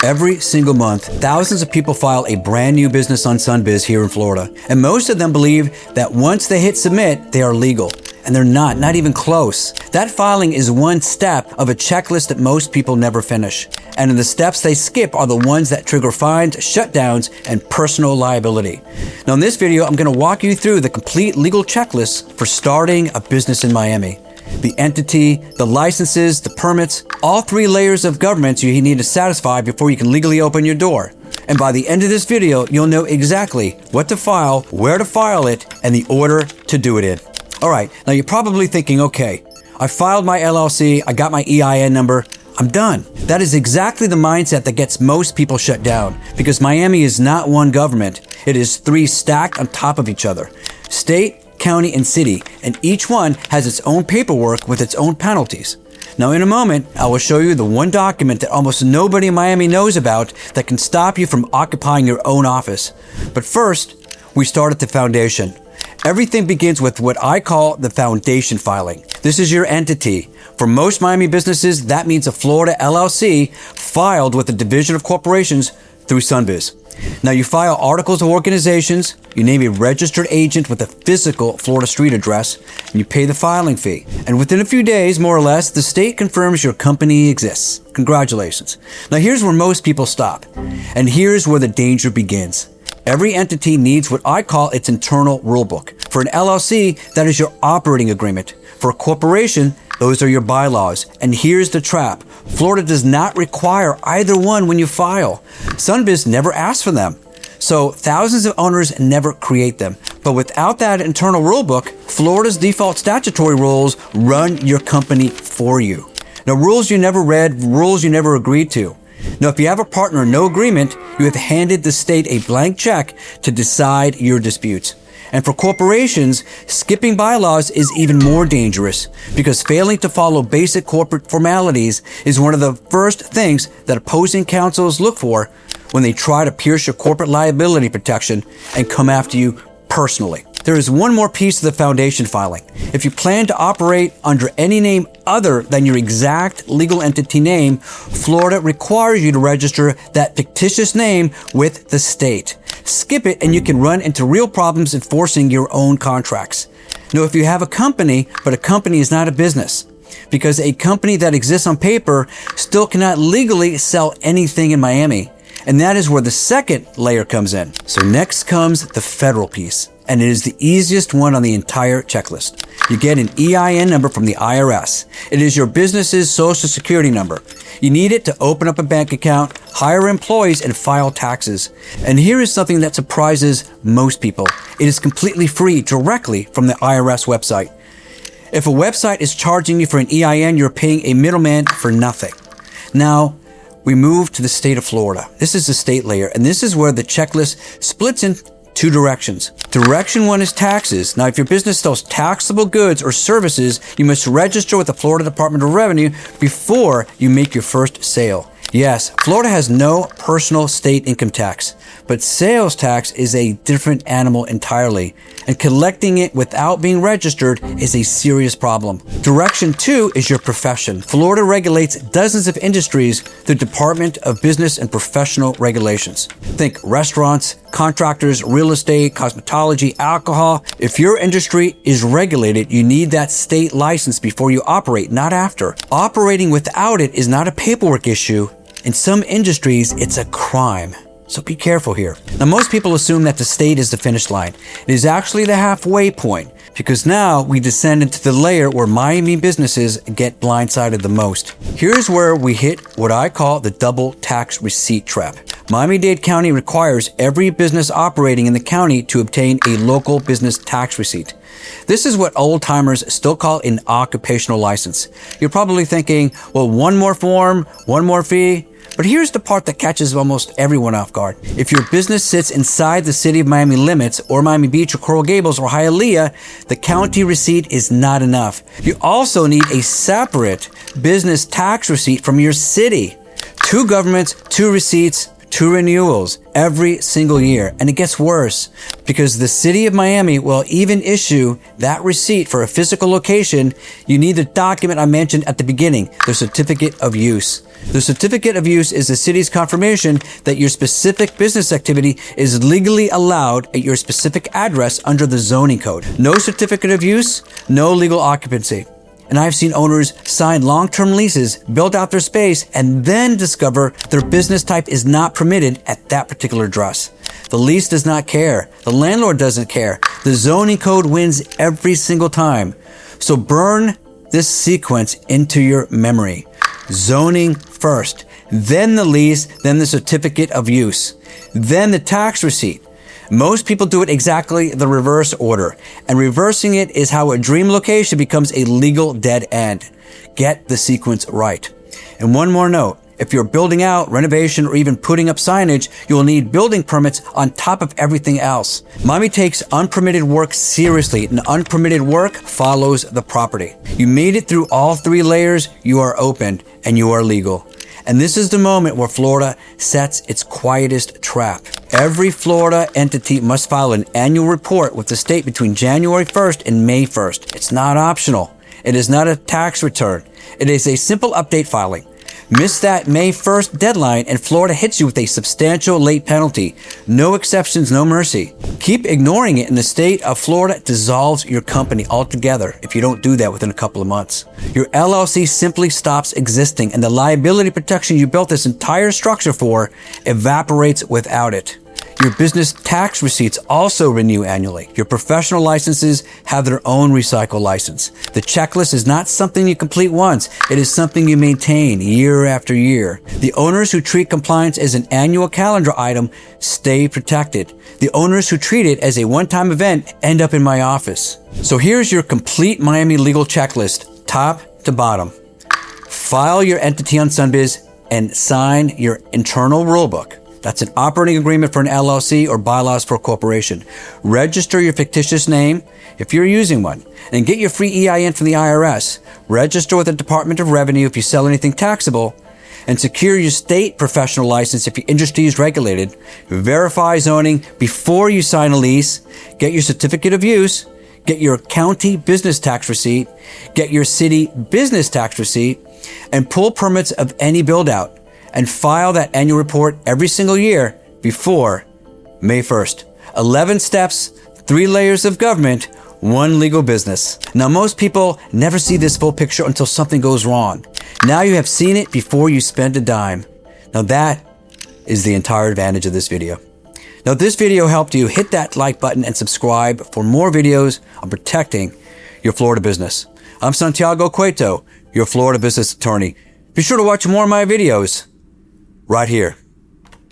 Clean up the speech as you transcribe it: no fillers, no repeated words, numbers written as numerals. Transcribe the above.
Every single month, thousands of people file a brand new business on Sunbiz here in Florida. And most of them believe that once they hit submit, they are legal. And they're not even close. That filing is one step of a checklist that most people never finish. And the steps they skip are the ones that trigger fines, shutdowns, and personal liability. Now in this video, I'm gonna walk you through the complete legal checklist for starting a business in Miami. The entity, the licenses, the permits, all three layers of governments you need to satisfy before you can legally open your door. And by the end of this video, you'll know exactly what to file, where to file it, and the order to do it in. All right, now you're probably thinking, okay, I filed my LLC, I got my EIN number, I'm done. That is exactly the mindset that gets most people shut down, because Miami is not one government. It is three stacked on top of each other. State, county, and city, and each one has its own paperwork with its own penalties. Now in a moment, I will show you the one document that almost nobody in Miami knows about that can stop you from occupying your own office. But first, we start at the foundation. Everything begins with what I call the foundation filing. This is your entity. For most Miami businesses, that means a Florida LLC filed with the Division of Corporations through Sunbiz. Now you file articles of organizations, you name a registered agent with a physical Florida street address, and you pay the filing fee. And within a few days, more or less, the state confirms your company exists. Congratulations. Now here's where most people stop. And here's where the danger begins. Every entity needs what I call its internal rulebook. For an LLC, that is your operating agreement. For a corporation, those are your bylaws. And here's the trap. Florida does not require either one when you file. Sunbiz never asks for them. So thousands of owners never create them. But without that internal rulebook, Florida's default statutory rules run your company for you. Now, rules you never read, rules you never agreed to. Now, if you have a partner and no agreement, you have handed the state a blank check to decide your disputes. And for corporations, skipping bylaws is even more dangerous because failing to follow basic corporate formalities is one of the first things that opposing counsels look for when they try to pierce your corporate liability protection and come after you personally. There is one more piece of the foundation filing. If you plan to operate under any name other than your exact legal entity name, Florida requires you to register that fictitious name with the state. Skip it and you can run into real problems enforcing your own contracts. Now, if you have a company, but a company is not a business, because a company that exists on paper still cannot legally sell anything in Miami. And that is where the second layer comes in. So next comes the federal piece. And it is the easiest one on the entire checklist. You get an EIN number from the IRS. It is your business's social security number. You need it to open up a bank account, hire employees, and file taxes. And here is something that surprises most people. It is completely free directly from the IRS website. If a website is charging you for an EIN, you're paying a middleman for nothing. Now, we move to the state of Florida. This is the state layer, and this is where the checklist splits in two directions. Direction one is taxes. Now, if your business sells taxable goods or services, you must register with the Florida Department of Revenue before you make your first sale. Yes, Florida has no personal state income tax, but sales tax is a different animal entirely, and collecting it without being registered is a serious problem. Direction two is your profession. Florida regulates dozens of industries through the Department of Business and Professional Regulations. Think restaurants, contractors, real estate, cosmetology, alcohol. If your industry is regulated, you need that state license before you operate, not after. Operating without it is not a paperwork issue. In some industries, it's a crime. So be careful here. Now, most people assume that the state is the finish line. It is actually the halfway point, because now we descend into the layer where Miami businesses get blindsided the most. Here's where we hit what I call the double tax receipt trap. Miami-Dade County requires every business operating in the county to obtain a local business tax receipt. This is what old-timers still call an occupational license. You're probably thinking, well, one more form, one more fee. But here's the part that catches almost everyone off guard. If your business sits inside the city of Miami limits, or Miami Beach, or Coral Gables, or Hialeah, the county receipt is not enough. You also need a separate business tax receipt from your city. Two governments, two receipts, 2 renewals every single year. And it gets worse because the city of Miami will even issue that receipt for a physical location. You need the document I mentioned at the beginning, the certificate of use. The certificate of use is the city's confirmation that your specific business activity is legally allowed at your specific address under the zoning code. No certificate of use, no legal occupancy. And I've seen owners sign long-term leases, build out their space, and then discover their business type is not permitted at that particular address. The lease does not care. The landlord doesn't care. The zoning code wins every single time. So burn this sequence into your memory. Zoning first, then the lease, then the certificate of use, then the tax receipt. Most people do it exactly the reverse order, and reversing it is how a dream location becomes a legal dead end. Get the sequence right. And one more note, if you're building out, renovation, or even putting up signage, you'll need building permits on top of everything else. Miami takes unpermitted work seriously, and unpermitted work follows the property. You made it through all 3 layers, you are open, and you are legal. And this is the moment where Florida sets its quietest trap. Every Florida entity must file an annual report with the state between January 1st and May 1st. It's not optional. It is not a tax return. It is a simple update filing. Miss that May 1st deadline and Florida hits you with a substantial late penalty. No exceptions, no mercy. Keep ignoring it and the state of Florida dissolves your company altogether if you don't do that within a couple of months. Your LLC simply stops existing and the liability protection you built this entire structure for evaporates without it. Your business tax receipts also renew annually. Your professional licenses have their own recycle license. The checklist is not something you complete once. It is something you maintain year after year. The owners who treat compliance as an annual calendar item stay protected. The owners who treat it as a one-time event end up in my office. So here's your complete Miami legal checklist, top to bottom. File your entity on Sunbiz and sign your internal rulebook. That's an operating agreement for an LLC or bylaws for a corporation. Register your fictitious name if you're using one, and get your free EIN from the IRS. Register with the Department of Revenue if you sell anything taxable, and secure your state professional license if your industry is regulated. Verify zoning before you sign a lease. Get your certificate of use. Get your county business tax receipt. Get your city business tax receipt, and pull permits of any build out. And file that annual report every single year before May 1st. 11 steps, 3 layers of government, 1 legal business. Now, most people never see this full picture until something goes wrong. Now you have seen it before you spend a dime. Now that is the entire advantage of this video. Now, if this video helped you, hit that like button and subscribe for more videos on protecting your Florida business. I'm Santiago Cueto, your Florida business attorney. Be sure to watch more of my videos right here.